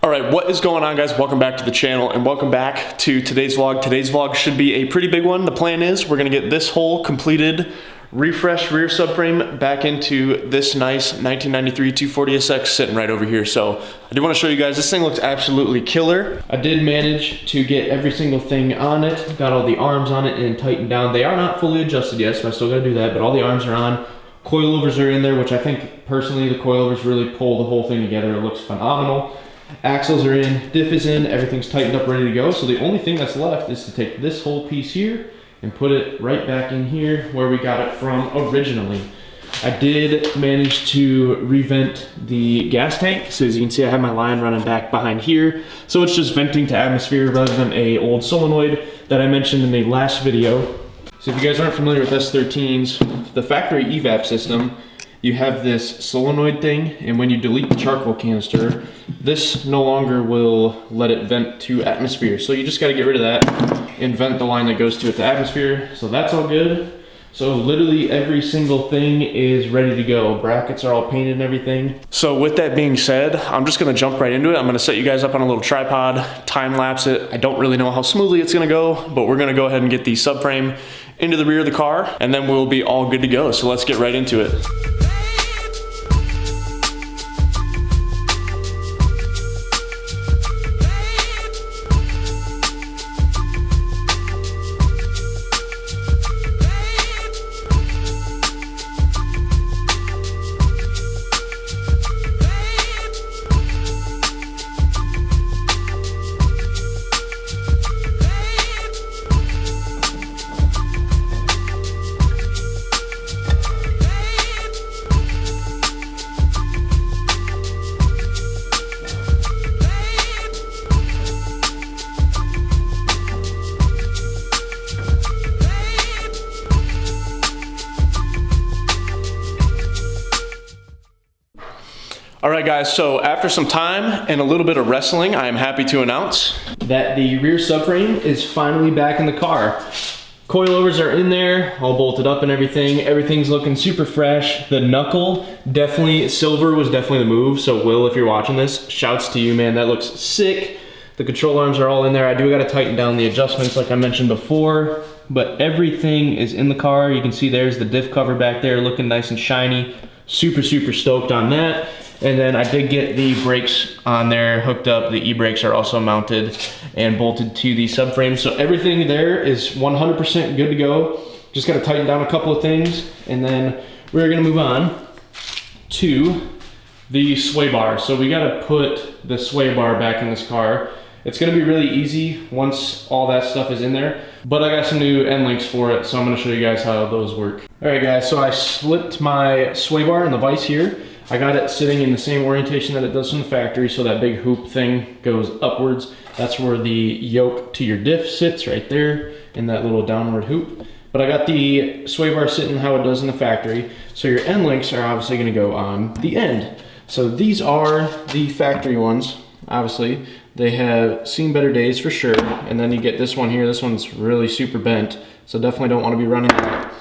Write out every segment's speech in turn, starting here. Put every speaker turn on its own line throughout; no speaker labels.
All right, what is going on, guys? Welcome back to the channel and welcome back to today's vlog. Today's vlog should be a pretty big one. The plan is we're gonna get this whole completed refreshed rear subframe back into this nice 1993 240SX sitting right over here. So I do want to show you guys, this thing looks absolutely killer. I did manage to get every single thing on it, got all the arms on it and tightened down. They are not fully adjusted yet, so I still gotta do that, but all the arms are on. Coilovers are in there, which I think personally the coilovers really pull the whole thing together. It looks phenomenal. Axles are in, diff is in, everything's tightened up, ready to go. So the only thing that's left is to take this whole piece here and put it right back in here where we got it from originally. I did manage to revent the gas tank. So as you can see, I have my line running back behind here. So it's just venting to atmosphere rather than a old solenoid that I mentioned in the last video. So if you guys aren't familiar with S13s, the factory evap system, you have this solenoid thing, and when you delete the charcoal canister, this no longer will let it vent to atmosphere. So you just got to get rid of that and vent the line that goes to it to atmosphere. So that's all good. So literally every single thing is ready to go. Brackets are all painted and everything. So with that being said, I'm just gonna jump right into it. I'm gonna set you guys up on a little tripod, time lapse it. I don't really know how smoothly it's gonna go, but we're gonna go ahead and get the subframe into the rear of the car, and then we'll be all good to go. So let's get right into it. All right, guys, so after some time and a little bit of wrestling, I am happy to announce that the rear subframe is finally back in the car. Coilovers are in there, all bolted up and everything. Everything's looking super fresh. The knuckle, definitely, silver was definitely the move. So Will, if you're watching this, shouts to you, man, that looks sick. The control arms are all in there. I do gotta tighten down the adjustments like I mentioned before, but everything is in the car. You can see there's the diff cover back there looking nice and shiny. Super, super stoked on that. And then I did get the brakes on there hooked up. The e-brakes are also mounted and bolted to the subframe. So everything there is 100% good to go. Just gotta tighten down a couple of things, and then we're gonna move on to the sway bar. So we gotta put the sway bar back in this car. It's gonna be really easy once all that stuff is in there, but I got some new end links for it, so I'm gonna show you guys how those work. All right, guys, so I slipped my sway bar in the vise here. I got it sitting in the same orientation that it does from the factory, so that big hoop thing goes upwards. That's where the yoke to your diff sits, right there, in that little downward hoop. But I got the sway bar sitting how it does in the factory, so your end links are obviously gonna go on the end. So these are the factory ones, obviously. They have seen better days for sure, and then you get this one here. This one's really super bent, so definitely don't wanna be running that.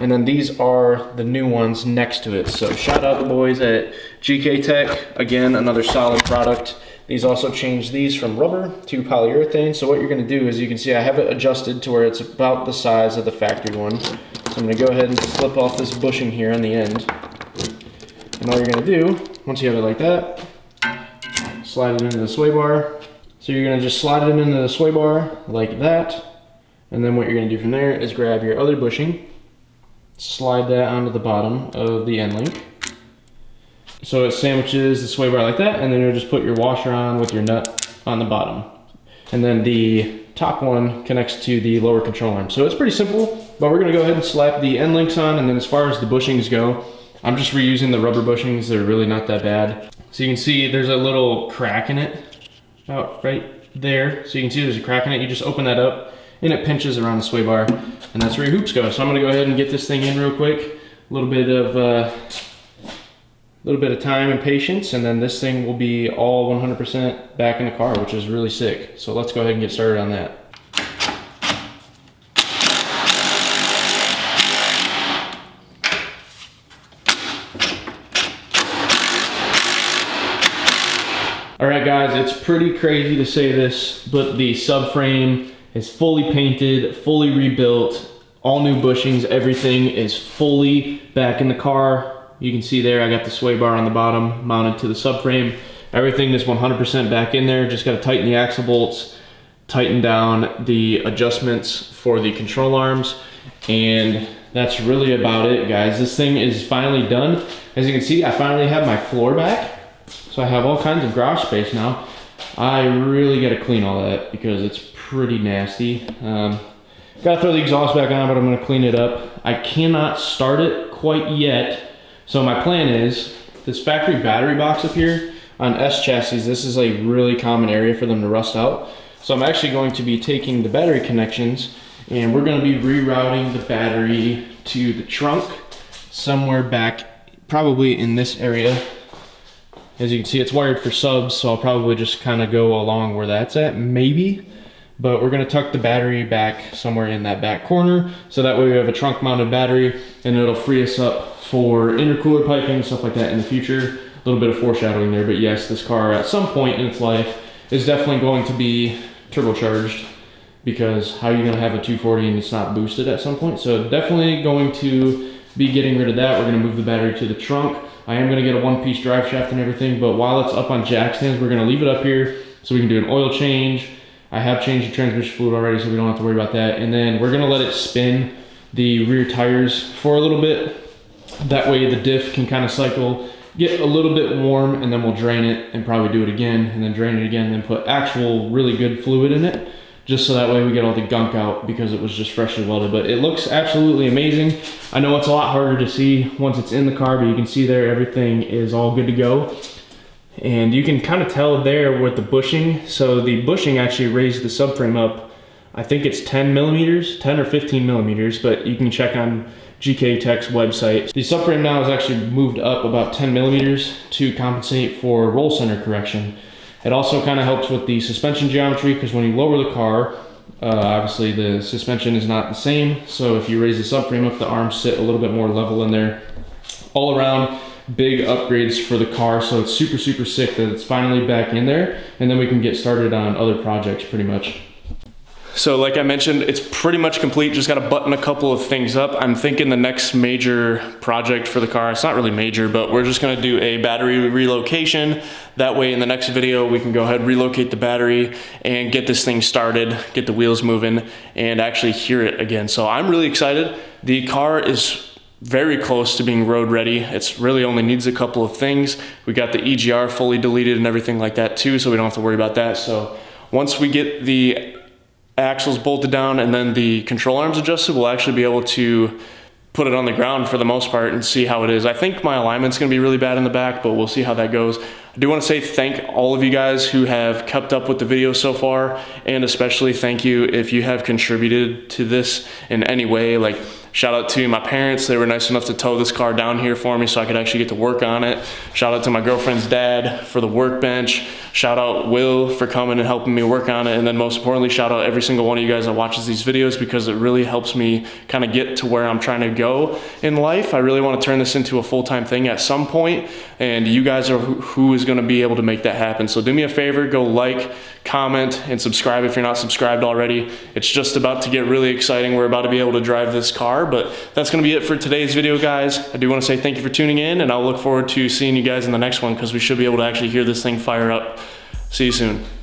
And then these are the new ones next to it. So shout out the boys at GK Tech. Again, another solid product. These also changed these from rubber to polyurethane. So what you're gonna do is, you can see I have it adjusted to where it's about the size of the factory one. So I'm gonna go ahead and slip off this bushing here on the end. And all you're gonna do, once you have it like that, slide it into the sway bar. So you're gonna just slide it into the sway bar like that. And then what you're gonna do from there is grab your other bushing, slide that onto the bottom of the end link. So it sandwiches the sway bar like that, and then you'll just put your washer on with your nut on the bottom. And then the top one connects to the lower control arm. So it's pretty simple, but we're gonna go ahead and slap the end links on, and then as far as the bushings go, I'm just reusing the rubber bushings. They're really not that bad. So you can see there's a little crack in it, about right there. So you can see there's a crack in it. You just open that up, and it pinches around the sway bar, and that's where your hoops go. So I'm gonna go ahead and get this thing in real quick. A little bit of time and patience, and then this thing will be all 100% back in the car, which is really sick. So let's go ahead and get started on that. All right guys, it's pretty crazy to say this, but the subframe is fully painted, fully rebuilt, all new bushings, everything is fully back in the car. You can see there, I got the sway bar on the bottom mounted to the subframe. Everything is 100% back in there. Just gotta tighten the axle bolts, tighten down the adjustments for the control arms, and that's really about it, guys. This thing is finally done. As you can see, I finally have my floor back. So I have all kinds of garage space now. I really gotta clean all that because it's pretty nasty. Gotta throw the exhaust back on, but I'm gonna clean it up. I cannot start it quite yet. So my plan is, this factory battery box up here on S chassis, this is a really common area for them to rust out. So I'm actually going to be taking the battery connections and we're gonna be rerouting the battery to the trunk somewhere back, probably in this area. As you can see, it's wired for subs, so I'll probably just kind of go along where that's at, maybe. But we're gonna tuck the battery back somewhere in that back corner, so that way we have a trunk mounted battery, and it'll free us up for intercooler piping and stuff like that in the future. A little bit of foreshadowing there, but yes, this car at some point in its life is definitely going to be turbocharged, because how are you gonna have a 240 and it's not boosted at some point? So definitely going to be getting rid of that. We're gonna move the battery to the trunk. I am gonna get a one-piece drive shaft and everything, but while it's up on jack stands, we're gonna leave it up here so we can do an oil change. I have changed the transmission fluid already, so we don't have to worry about that. And then we're gonna let it spin the rear tires for a little bit. That way the diff can kind of cycle, get a little bit warm, and then we'll drain it and probably do it again, and then drain it again, and then put actual really good fluid in it, just so that way we get all the gunk out because it was just freshly welded. But it looks absolutely amazing. I know it's a lot harder to see once it's in the car, but you can see there everything is all good to go. And you can kind of tell there with the bushing. So the bushing actually raised the subframe up, I think it's 10 millimeters, 10 or 15 millimeters, but you can check on GK Tech's website. The subframe now is actually moved up about 10 millimeters to compensate for roll center correction. It also kind of helps with the suspension geometry, because when you lower the car, obviously the suspension is not the same. So if you raise the subframe up, the arms sit a little bit more level in there. All around, big upgrades for the car. So it's super, super sick that it's finally back in there. And then we can get started on other projects pretty much. So like I mentioned, it's pretty much complete. Just got to button a couple of things up. I'm thinking the next major project for the car, it's not really major, but we're just going to do a battery relocation. That way in the next video, we can go ahead, relocate the battery and get this thing started, get the wheels moving and actually hear it again. So I'm really excited. The car is very close to being road ready. It's really only needs a couple of things. We got the EGR fully deleted and everything like that too, so we don't have to worry about that. So once we get the axles bolted down and then the control arms adjusted, we'll actually be able to put it on the ground for the most part and see how it is. I think my alignment's gonna be really bad in the back, but we'll see how that goes. I do wanna say thank all of you guys who have kept up with the video so far, and especially thank you if you have contributed to this in any way. Like, shout out to my parents. They were nice enough to tow this car down here for me so I could actually get to work on it. Shout out to my girlfriend's dad for the workbench. Shout out Will for coming and helping me work on it. And then most importantly, shout out every single one of you guys that watches these videos, because it really helps me kind of get to where I'm trying to go in life. I really want to turn this into a full-time thing at some point, and you guys are who is going to be able to make that happen. So do me a favor, go like, comment, and subscribe if you're not subscribed already. It's just about to get really exciting. We're about to be able to drive this car, but that's going to be it for today's video, guys. I do want to say thank you for tuning in, and I'll look forward to seeing you guys in the next one, because we should be able to actually hear this thing fire up. See you soon.